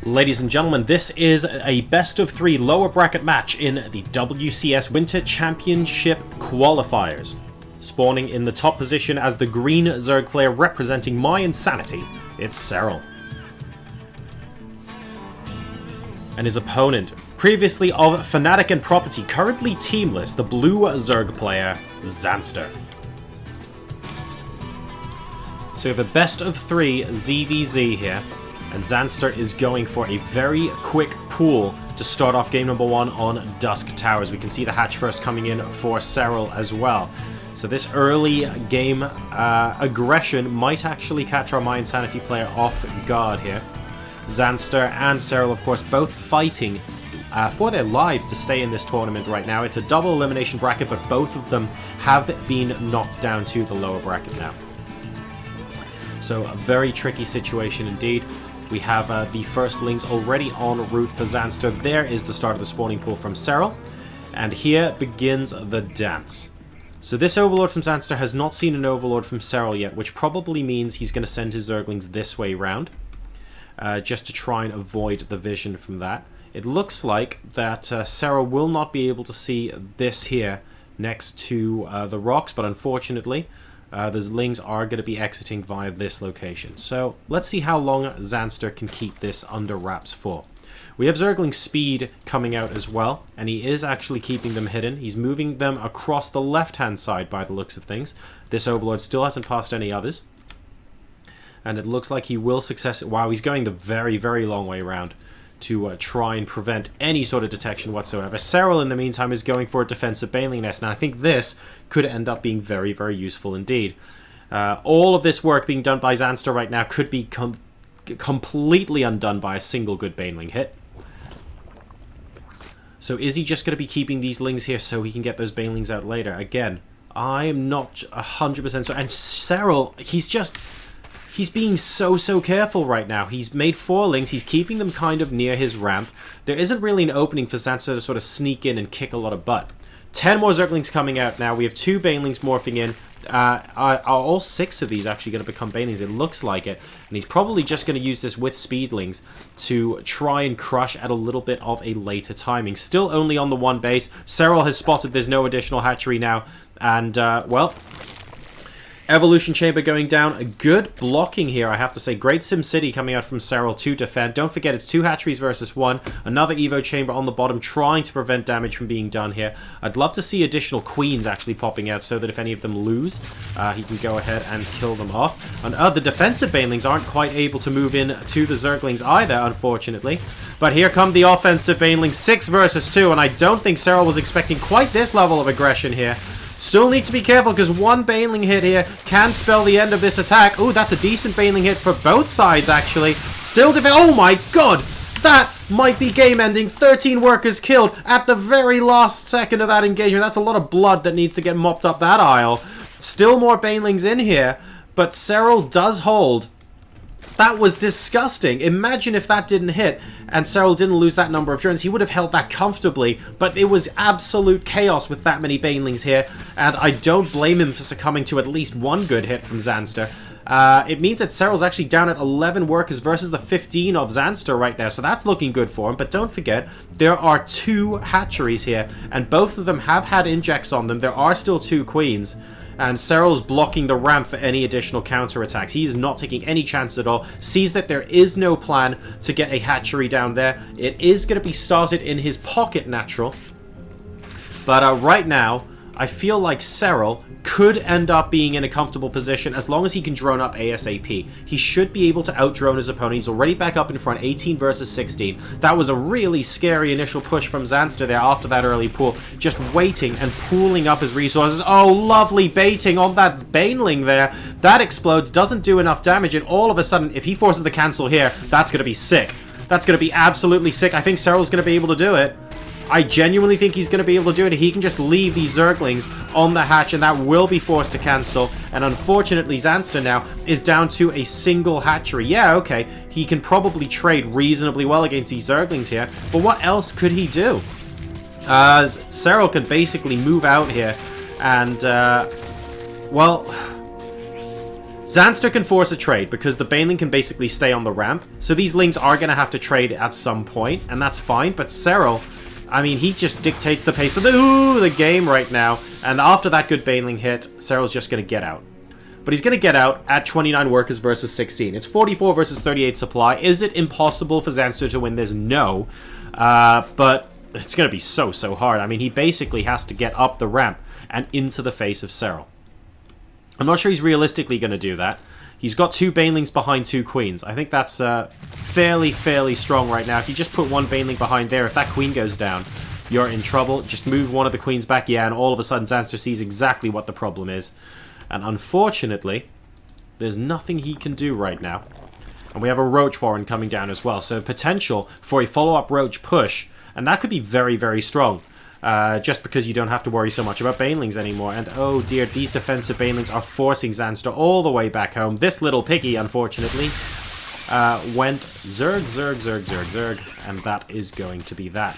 Ladies and gentlemen, this is a best of 3 lower bracket match in the WCS Winter Championship Qualifiers. Spawning in the top position as the green Zerg player representing mYinsanity, it's Serral. And his opponent, previously of Fnatic and Property, currently teamless, the blue Zerg player, Zanster. So we have a best of 3 ZVZ here, and Zanster is going for a very quick pool to start off game number 1 on Dusk Towers. We can see the hatch first coming in for Serral as well. So this early game aggression might actually catch our mYinsanity player off guard here. Zanster and Serral, of course, both fighting for their lives to stay in this tournament right now. It's a double elimination bracket, but both of them have been knocked down to the lower bracket now. So a very tricky situation indeed. We have the firstlings already en route for Zanster. There is the start of the spawning pool from Serral. And here begins the dance. So this Overlord from Zanster has not seen an Overlord from Serral yet, which probably means he's going to send his Zerglings this way round. Just to try and avoid the vision from that. It looks like that Serral will not be able to see this here next to the rocks, but unfortunately the Zlings are going to be exiting via this location. So let's see how long Zanster can keep this under wraps for. We have Zergling speed coming out as well, and he is actually keeping them hidden. He's moving them across the left-hand side by the looks of things. This Overlord still hasn't passed any others. And it looks like he will Wow, he's going the very, very long way around to try and prevent any sort of detection whatsoever. Serral, in the meantime, is going for a defensive Baneling Nest, and I think this could end up being very, very useful indeed. All of this work being done by Zanster right now could be completely undone by a single good Baneling hit. So is he just going to be keeping these Lings here so he can get those Banelings out later? Again, I am not 100% sure. And Serral, he's being so careful right now. He's made 4 Lings. He's keeping them kind of near his ramp. There isn't really an opening for Zanster to sort of sneak in and kick a lot of butt. 10 more Zerglings coming out now. We have 2 Banelings morphing in. Are all 6 of these actually going to become Banelings? It looks like it. And he's probably just going to use this with Speedlings to try and crush at a little bit of a later timing. Still only on the 1 base. Serral has spotted there's no additional hatchery now. And, well, Evolution Chamber going down. A good blocking here, I have to say. Great SimCity coming out from Serral to defend. Don't forget, it's 2 hatcheries versus 1. Another Evo Chamber on the bottom trying to prevent damage from being done here. I'd love to see additional Queens actually popping out so that if any of them lose, he can go ahead and kill them off. And the defensive Banelings aren't quite able to move in to the Zerglings either, unfortunately. But here come the offensive Banelings, 6 versus 2, and I don't think Serral was expecting quite this level of aggression here. Still need to be careful because 1 Baneling hit here can spell the end of this attack. Ooh, that's a decent Baneling hit for both sides, actually. Still oh my god! That might be game ending. 13 workers killed at the very last second of that engagement. That's a lot of blood that needs to get mopped up that aisle. Still more Banelings in here, but Serral does hold. That was disgusting. Imagine if that didn't hit and Serral didn't lose that number of drones. He would have held that comfortably, but it was absolute chaos with that many Banelings here, and I don't blame him for succumbing to at least 1 good hit from Zanster. It means that Serral's actually down at 11 workers versus the 15 of Zanster right now, so that's looking good for him. But don't forget, there are 2 hatcheries here, and both of them have had injects on them. There are still 2 queens. And Serral's blocking the ramp for any additional counterattacks. He's not taking any chance at all. Sees that there is no plan to get a hatchery down there. It is going to be started in his pocket, natural. But right now, I feel like Serral could end up being in a comfortable position as long as he can drone up ASAP. He should be able to outdrone his opponent. He's already back up in front, 18 versus 16. That was a really scary initial push from Zanster there after that early pull. Just waiting and pooling up his resources. Oh, lovely baiting on that Baneling there. That explodes, doesn't do enough damage, and all of a sudden, if he forces the cancel here, that's going to be sick. That's going to be absolutely sick. I think Serral's going to be able to do it. I genuinely think he's going to be able to do it. He can just leave these Zerglings on the hatch, and that will be forced to cancel. And unfortunately, Zanster now is down to a single hatchery. Yeah, okay, he can probably trade reasonably well against these Zerglings here, but what else could he do? Serral can basically move out here, and, well, Zanster can force a trade because the Baneling can basically stay on the ramp. So these Lings are going to have to trade at some point, and that's fine. But Serral, I mean, he just dictates the pace of the game right now. And after that good Baneling hit, Serral's just going to get out. But he's going to get out at 29 workers versus 16. It's 44 versus 38 supply. Is it impossible for Zanster to win this? No. But it's going to be so hard. I mean, he basically has to get up the ramp and into the face of Serral. I'm not sure he's realistically going to do that. He's got 2 Banelings behind 2 Queens. I think that's fairly strong right now. If you just put 1 Baneling behind there, if that Queen goes down, you're in trouble. Just move one of the Queens back, yeah, and all of a sudden Zanster sees exactly what the problem is. And unfortunately, there's nothing he can do right now. And we have a Roach Warren coming down as well, so potential for a follow-up Roach push, and that could be very strong. Just because you don't have to worry so much about Banelings anymore. And oh dear, these defensive Banelings are forcing Zanster all the way back home. This little piggy, unfortunately, went zerg, and that is going to be that.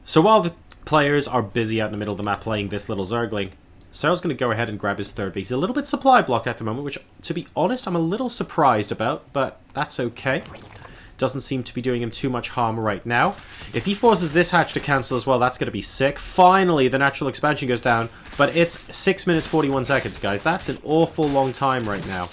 So while the players are busy out in the middle of the map playing this little Zergling, Serral's going to go ahead and grab his 3rd base. He's a little bit supply blocked at the moment, which, to be honest, I'm a little surprised about, but that's okay. Doesn't seem to be doing him too much harm right now. If he forces this hatch to cancel as well, that's going to be sick. Finally, the natural expansion goes down, but it's 6 minutes 41 seconds, guys. That's an awful long time right now.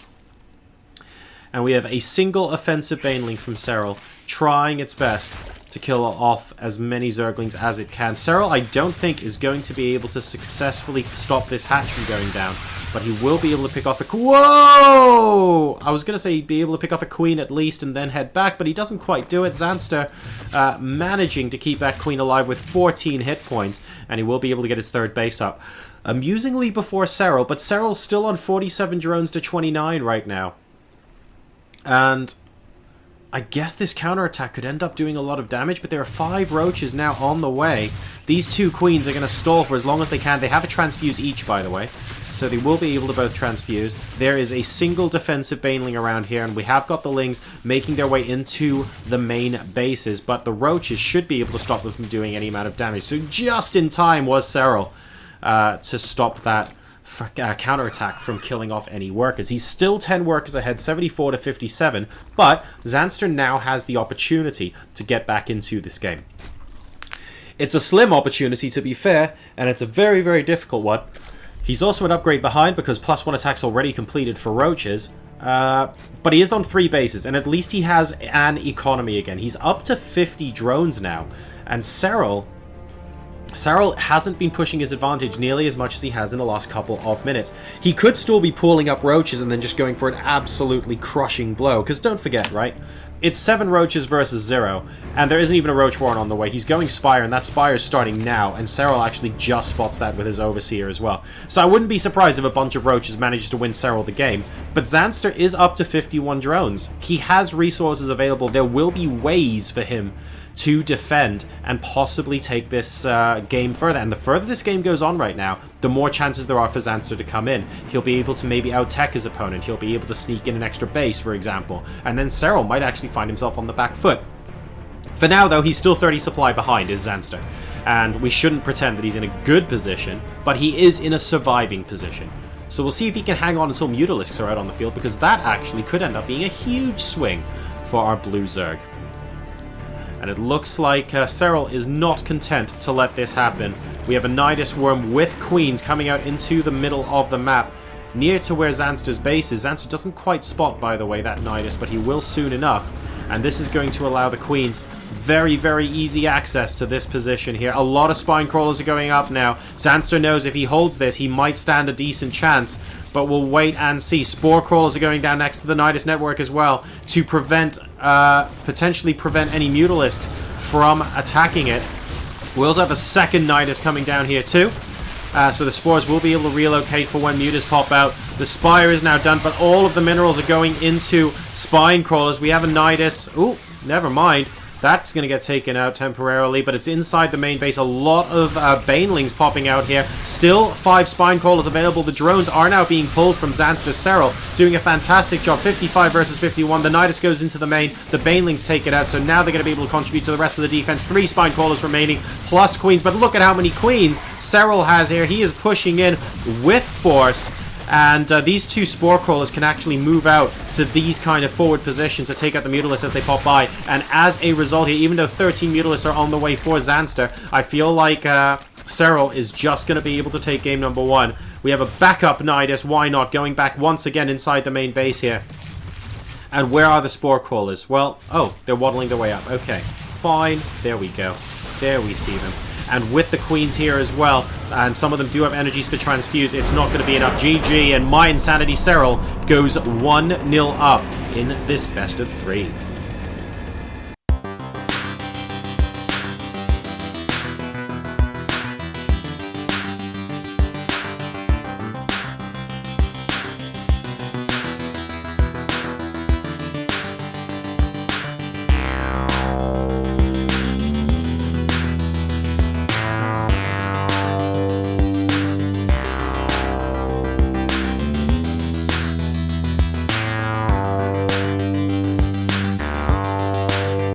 And we have a single offensive Baneling from Serral trying its best to kill off as many Zerglings as it can. Serral, I don't think, is going to be able to successfully stop this hatch from going down, but he will be able to pick off a... Whoa! I was going to say he'd be able to pick off a Queen at least and then head back, but he doesn't quite do it. Zanster managing to keep that Queen alive with 14 hit points, and he will be able to get his 3rd base up. Amusingly before Serral, but Serral's still on 47 drones to 29 right now. And I guess this counterattack could end up doing a lot of damage, but there are 5 Roaches now on the way. These 2 Queens are going to stall for as long as they can. They have a transfuse each, by the way, so they will be able to both transfuse. There is a single defensive Baneling around here, and we have got the Lings making their way into the main bases, but the Roaches should be able to stop them from doing any amount of damage. So just in time was Serral to stop that counterattack from killing off any workers. He's still 10 workers ahead, 74 to 57, but Zanster now has the opportunity to get back into this game. It's a slim opportunity, to be fair, and it's a very difficult one. He's also an upgrade behind because +1 attack's already completed for Roaches, but he is on 3 bases, and at least he has an economy again. He's up to 50 drones now, and Serral hasn't been pushing his advantage nearly as much as he has in the last couple of minutes. He could still be pulling up Roaches and then just going for an absolutely crushing blow, because don't forget, right? It's 7 Roaches versus 0, and there isn't even a Roach Warren on the way. He's going Spire, and that Spire is starting now, and Serral actually just spots that with his Overseer as well. So I wouldn't be surprised if a bunch of Roaches manages to win Serral the game, but Zanster is up to 51 drones. He has resources available. There will be ways for him to defend and possibly take this game further. And the further this game goes on right now, the more chances there are for Zanster to come in. He'll be able to maybe out-tech his opponent. He'll be able to sneak in an extra base, for example. And then Serral might actually find himself on the back foot. For now, though, he's still 30 supply behind, is Zanster. And we shouldn't pretend that he's in a good position, but he is in a surviving position. So we'll see if he can hang on until Mutalisks are out on the field, because that actually could end up being a huge swing for our blue Zerg. And it looks like Serral is not content to let this happen. We have a Nidus Worm with Queens coming out into the middle of the map, near to where Zanster's base is. Zanster doesn't quite spot, by the way, that Nidus, but he will soon enough. And this is going to allow the Queens very easy access to this position here. A lot of Spine Crawlers are going up now. Zanster knows if he holds this, he might stand a decent chance, but we'll wait and see. Spore Crawlers are going down next to the Nidus network as well to prevent, potentially prevent any Mutalisks from attacking it. We also have a second Nidus coming down here too. So the Spores will be able to relocate for when Mutas pop out. The Spire is now done, but all of the minerals are going into Spine Crawlers. We have a Nidus. Ooh, never mind. That's going to get taken out temporarily, but it's inside the main base. A lot of Banelings popping out here. Still 5 Spine Crawlers available. The drones are now being pulled from Zanster. Serral doing a fantastic job. 55 versus 51. The Nidus goes into the main. The Banelings take it out, so now they're going to be able to contribute to the rest of the defense. 3 Spine Crawlers remaining, plus Queens. But look at how many Queens Serral has here. He is pushing in with force. And these two Spore Crawlers can actually move out to these kind of forward positions to take out the Mutalisks as they pop by. And as a result here, even though 13 Mutalisks are on the way for Zanster, I feel like Serral is just going to be able to take game number 1. We have a backup Nidus, why not, going back once again inside the main base here. And where are the Spore Crawlers? Well, oh, they're waddling their way up. Okay, fine. There we go. There we see them. And with the Queens here as well, and some of them do have energies for Transfuse, it's not going to be enough. GG, and mYinsanity Serral goes 1-0 up in this best of 3.